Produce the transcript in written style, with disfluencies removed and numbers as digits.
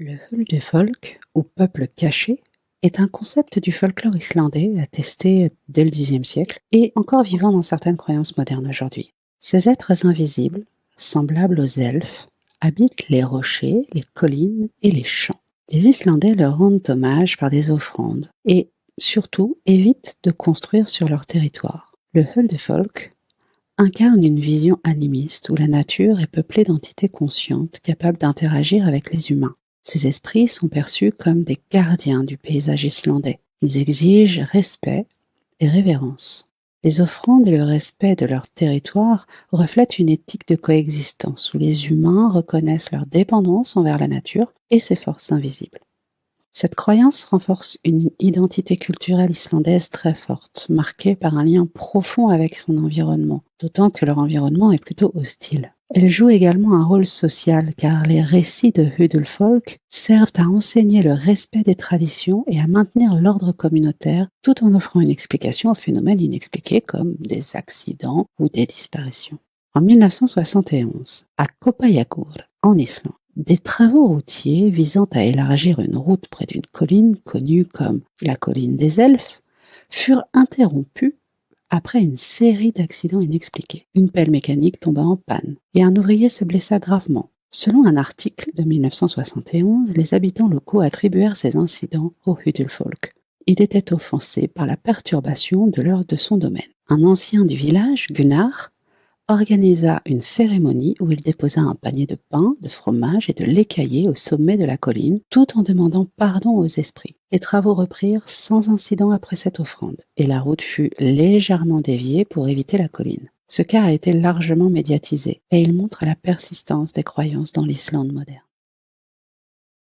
Le Huldufolk, ou peuple caché, est un concept du folklore islandais attesté dès le Xe siècle et encore vivant dans certaines croyances modernes aujourd'hui. Ces êtres invisibles, semblables aux elfes, habitent les rochers, les collines et les champs. Les Islandais leur rendent hommage par des offrandes et, surtout, évitent de construire sur leur territoire. Le Huldufolk incarne une vision animiste où la nature est peuplée d'entités conscientes capables d'interagir avec les humains. Ces esprits sont perçus comme des gardiens du paysage islandais. Ils exigent respect et révérence. Les offrandes et le respect de leur territoire reflètent une éthique de coexistence où les humains reconnaissent leur dépendance envers la nature et ses forces invisibles. Cette croyance renforce une identité culturelle islandaise très forte, marquée par un lien profond avec son environnement, d'autant que leur environnement est plutôt hostile. Elle joue également un rôle social car les récits de Huldufolk servent à enseigner le respect des traditions et à maintenir l'ordre communautaire tout en offrant une explication aux phénomènes inexpliqués comme des accidents ou des disparitions. En 1971, à Kopayakur, en Islande, des travaux routiers visant à élargir une route près d'une colline connue comme la colline des Elfes furent interrompus après une série d'accidents inexpliqués. Une pelle mécanique tomba en panne et un ouvrier se blessa gravement. Selon un article de 1971, les habitants locaux attribuèrent ces incidents au Huldufolk. Il était offensé par la perturbation de son domaine. Un ancien du village, Gunnar, organisa une cérémonie où il déposa un panier de pain, de fromage et de lait caillé au sommet de la colline, tout en demandant pardon aux esprits. Les travaux reprirent sans incident après cette offrande, et la route fut légèrement déviée pour éviter la colline. Ce cas a été largement médiatisé, et il montre la persistance des croyances dans l'Islande moderne.